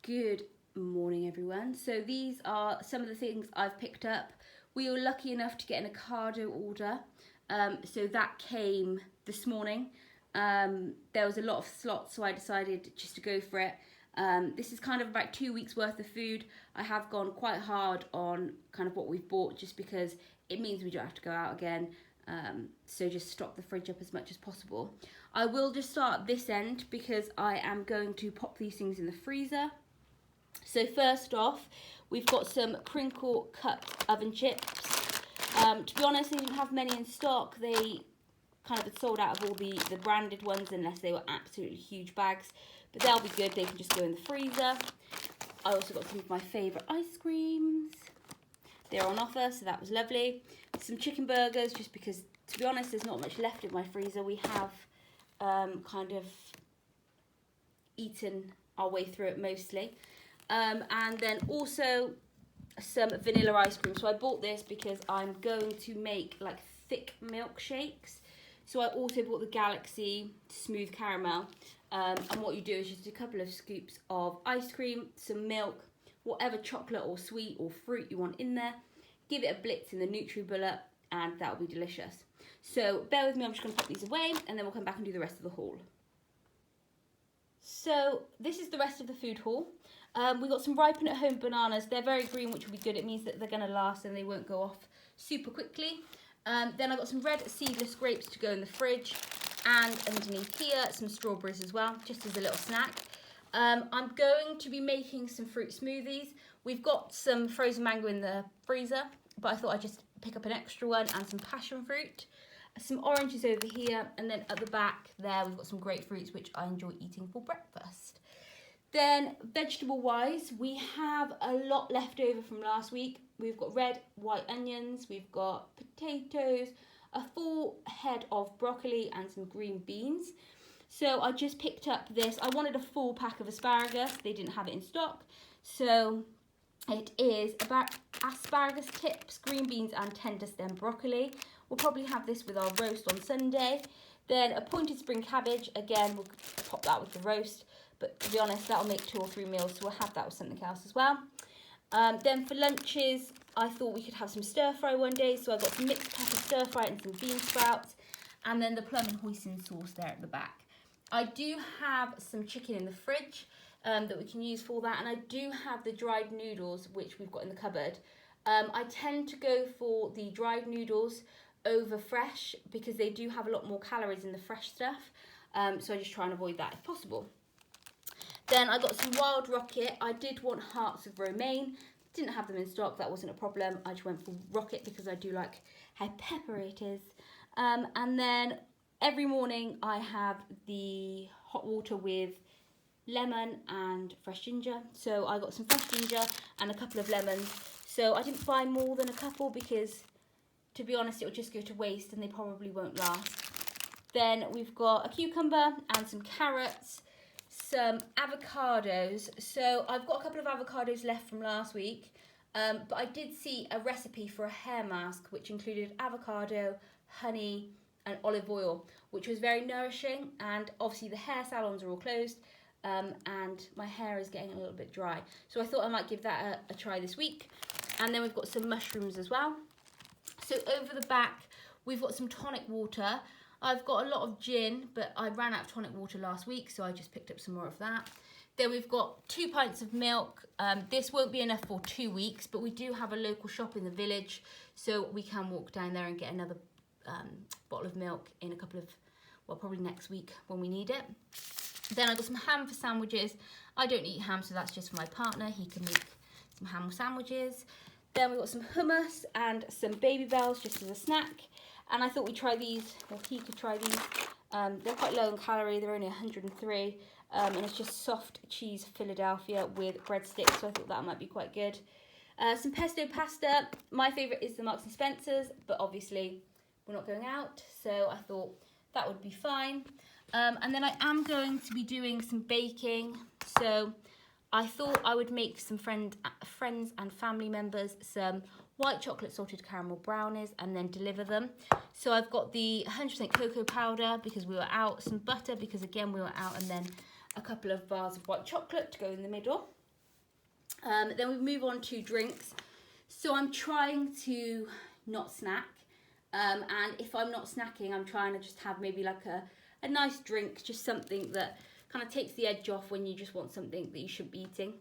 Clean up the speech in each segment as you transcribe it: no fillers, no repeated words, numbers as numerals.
Good morning, everyone. So these are some of the things I've picked up. We were lucky enough to get an Ocado order, so that came this morning. There was a lot of slots, so I decided just to go for it. This is kind of about 2 weeks worth of food. I have gone quite hard on kind of what we've bought just because it means we don't have to go out again. So just stock the fridge up as much as possible. I will just start at this end because I am going to pop these things in the freezer. So first off, we've got some crinkle cut oven chips. To be honest, they didn't have many in stock. They kind of had sold out of all the branded ones unless they were absolutely huge bags. But they'll be good. They can just go in the freezer. I also got some of my favourite ice creams. They're on offer, so that was lovely. Some chicken burgers, just because, to be honest, there's not much left in my freezer. We have kind of eaten our way through it mostly. And then also some vanilla ice cream. So I bought this because I'm going to make like thick milkshakes. So I also bought the Galaxy Smooth Caramel. And what you do is just a couple of scoops of ice cream, some milk, whatever chocolate or sweet or fruit you want in there. Give it a blitz in the NutriBullet and that'll be delicious. So bear with me, I'm just going to pop these away and then we'll come back and do the rest of the haul. So this is the rest of the food haul. We got some ripen at home bananas. They're very green, which will be good. It means that they're going to last and they won't go off super quickly. Then I got some red seedless grapes to go in the fridge, and underneath here some strawberries as well, just as a little snack. I'm going to be making some fruit smoothies. We've got some frozen mango in the freezer, but I thought I'd just pick up an extra one, and some passion fruit. Some oranges over here, and then at the back there we've got some grapefruits, which I enjoy eating for breakfast. Then vegetable wise, we have a lot left over from last week. We've got red, white onions, we've got potatoes, a full head of broccoli and some green beans. So I just picked up this. I wanted a full pack of asparagus. They didn't have it in stock. So it is about asparagus tips, green beans and tender stem broccoli. We'll probably have this with our roast on Sunday. Then a pointed spring cabbage. Again, we'll pop that with the roast. But to be honest, that'll make 2 or 3 meals, so we'll have that with something else as well. Then for lunches, I thought we could have some stir fry one day. So I got some mixed pepper stir fry and some bean sprouts. And then the plum and hoisin sauce there at the back. I do have some chicken in the fridge that we can use for that. And I do have the dried noodles, which we've got in the cupboard. I tend to go for the dried noodles over fresh because they do have a lot more calories in the fresh stuff. So I just try and avoid that if possible. Then I got some wild rocket. I did want hearts of romaine. Didn't have them in stock. That wasn't a problem. I just went for rocket because I do like how peppery it is. And then every morning I have the hot water with lemon and fresh ginger. So I got some fresh ginger and a couple of lemons. So I didn't buy more than a couple because, to be honest, it'll just go to waste and they probably won't last. Then we've got a cucumber and some carrots. Some avocados. So I've got a couple of avocados left from last week, but I did see a recipe for a hair mask which included avocado, honey and olive oil, which was very nourishing. And obviously the hair salons are all closed, and my hair is getting a little bit dry, so I thought I might give that a try this week. And then we've got some mushrooms as well. So over the back we've got some tonic water. I've got a lot of gin, but I ran out of tonic water last week, so I just picked up some more of that. Then we've got 2 pints of milk. This won't be enough for 2 weeks, but we do have a local shop in the village, so we can walk down there and get another bottle of milk in a couple of, well, probably next week when we need it. Then I've got some ham for sandwiches. I don't eat ham, so that's just for my partner. He can make some ham sandwiches. Then we've got some hummus and some Baby Bells just as a snack. And I thought we'd try these, or he could try these. They're quite low in calorie, they're only 103. And it's just soft cheese Philadelphia with breadsticks, so I thought that might be quite good. Some pesto pasta. My favourite is the Marks and Spencer's, but obviously we're not going out, so I thought that would be fine. And then I am going to be doing some baking, so I thought I would make some friends and family members some white chocolate salted caramel brownies and then deliver them. So I've got the 100% cocoa powder because we were out, some butter because again we were out, and then a couple of bars of white chocolate to go in the middle. Then we move on to drinks. So I'm trying to not snack. And if I'm not snacking, I'm trying to just have maybe like a nice drink, just something that kind of takes the edge off when you just want something that you shouldn't be eating.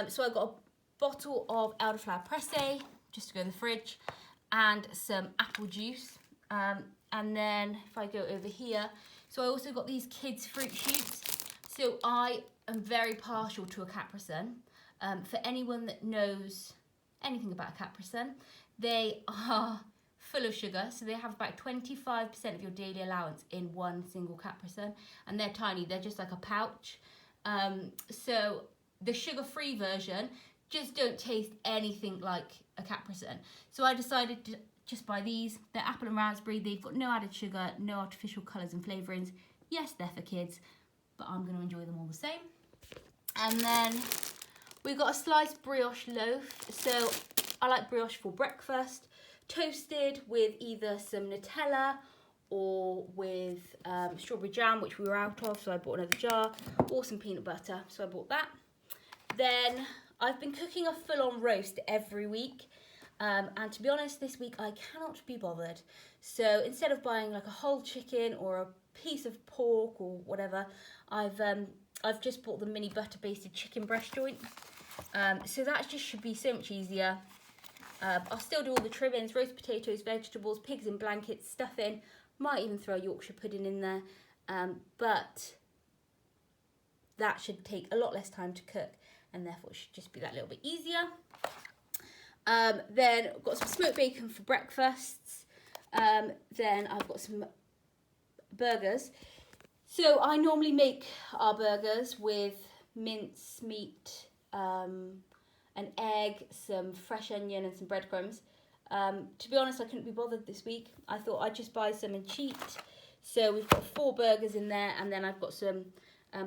So I've got a bottle of elderflower pressé, just to go in the fridge, and some apple juice. And then if I go over here, so I also got these kids fruit shoots. So I am very partial to a Capri Sun. For anyone that knows anything about a Capri Sun, they are full of sugar. So they have about 25% of your daily allowance in one single Capri Sun. And they're tiny, they're just like a pouch. So the sugar-free version just don't taste anything like a Capri Sun. So I decided to just buy these. They're apple and raspberry. They've got no added sugar, no artificial colours and flavourings. Yes, they're for kids, but I'm going to enjoy them all the same. And then we've got a sliced brioche loaf. So I like brioche for breakfast, toasted with either some Nutella or with strawberry jam, which we were out of, so I bought another jar, or some peanut butter, so I bought that. Then I've been cooking a full-on roast every week, and to be honest, this week I cannot be bothered. So instead of buying like a whole chicken or a piece of pork or whatever, I've just bought the mini butter-basted chicken breast joint. So that just should be so much easier. I'll still do all the trimmings, roast potatoes, vegetables, pigs in blankets, stuffing. Might even throw a Yorkshire pudding in there. But that should take a lot less time to cook, and therefore it should just be that little bit easier. Then I've got some smoked bacon for breakfasts. Then I've got some burgers. So I normally make our burgers with mince meat, an egg, some fresh onion and some breadcrumbs. To be honest, I couldn't be bothered this week. I thought I'd just buy some and cheat. So we've got 4 burgers in there, and then I've got some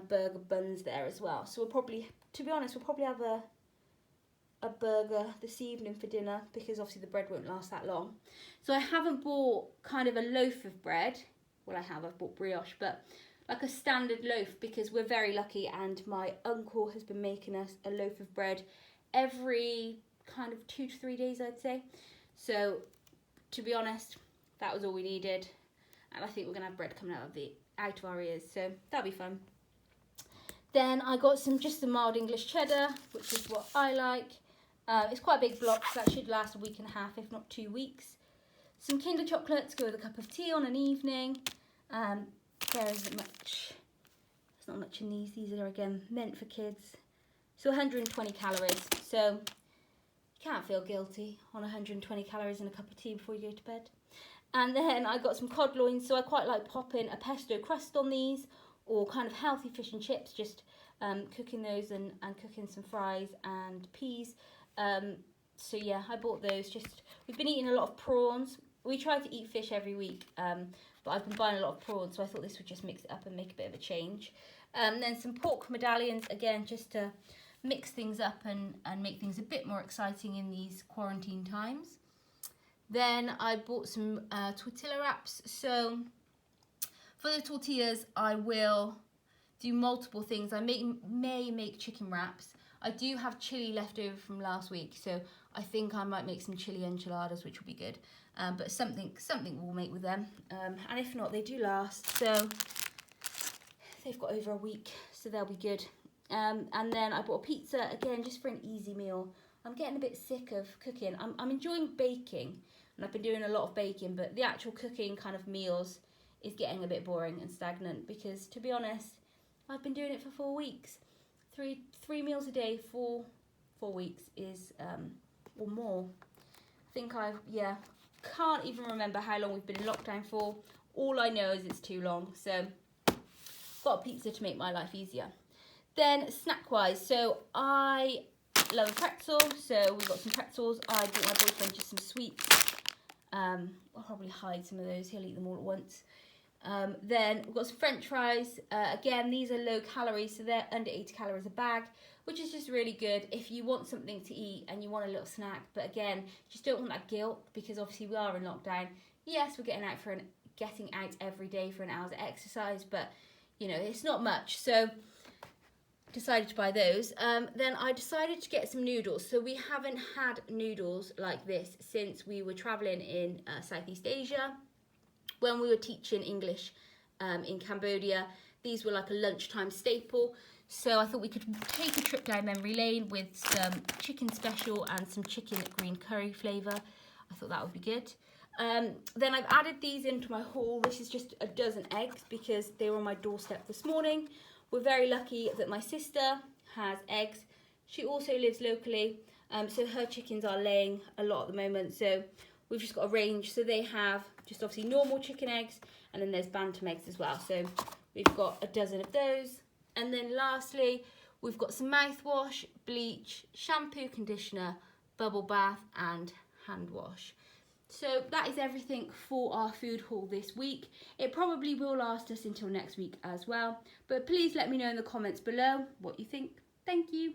burger buns there as well. So we'll probably, to be honest, we'll probably have a burger this evening for dinner, because obviously the bread won't last that long. So I haven't bought kind of a loaf of bread. Well, I've bought brioche, but like a standard loaf, because we're very lucky, and my uncle has been making us a loaf of bread every kind of 2 to 3 days, I'd say. So to be honest, that was all we needed, and I think we're gonna have bread coming out of our ears, so that'll be fun. Then I got just some mild English cheddar, which is what I like. It's quite a big block, so that should last a week and a half, if not 2 weeks. Some Kinder chocolate to go with a cup of tea on an evening. There isn't much. There's not much in these. These are again meant for kids. So 120 calories. So you can't feel guilty on 120 calories and a cup of tea before you go to bed. And then I got some cod loins. So I quite like popping a pesto crust on these, or kind of healthy fish and chips. Just cooking those and cooking some fries and peas. So yeah, I bought those. We've been eating a lot of prawns. We try to eat fish every week, but I've been buying a lot of prawns, so I thought this would just mix it up and make a bit of a change. Then some pork medallions, again, just to mix things up and make things a bit more exciting in these quarantine times. Then I bought some tortilla wraps. So for the tortillas, I will do multiple things. I may make chicken wraps. I do have chili left over from last week, so I think I might make some chili enchiladas, which will be good. But something we'll make with them. And if not, they do last. So they've got over a week, so they'll be good. And then I bought a pizza, again, just for an easy meal. I'm getting a bit sick of cooking. I'm enjoying baking, and I've been doing a lot of baking, but the actual cooking kind of meals is getting a bit boring and stagnant, because, to be honest, I've been doing it for 4 weeks. Three meals a day for 4 weeks is, or more. I think can't even remember how long we've been in lockdown for. All I know is it's too long, so got a pizza to make my life easier. Then snack-wise, so I love a pretzel, so we've got some pretzels. I bought my boyfriend just some sweets. I'll probably hide some of those, he'll eat them all at once. Then we've got some french fries. Again, these are low calories, so they're under 80 calories a bag, which is just really good if you want something to eat and you want a little snack. But again, just don't want that guilt, because obviously we are in lockdown. Yes, we're getting out every day for an hour's exercise, but you know, it's not much. So decided to buy those. Then I decided to get some noodles. So we haven't had noodles like this since we were traveling in Southeast Asia. When we were teaching English in Cambodia, these were like a lunchtime staple. So I thought we could take a trip down memory lane with some chicken special and some chicken green curry flavour. I thought that would be good. Then I've added these into my haul. This is just a dozen eggs because they were on my doorstep this morning. We're very lucky that my sister has eggs. She also lives locally, so her chickens are laying a lot at the moment. So we've just got a range. So they have just obviously normal chicken eggs, and then there's bantam eggs as well. So we've got a dozen of those. And then lastly, we've got some mouthwash, bleach, shampoo, conditioner, bubble bath, and hand wash. So that is everything for our food haul this week. It probably will last us until next week as well. But please let me know in the comments below what you think. Thank you.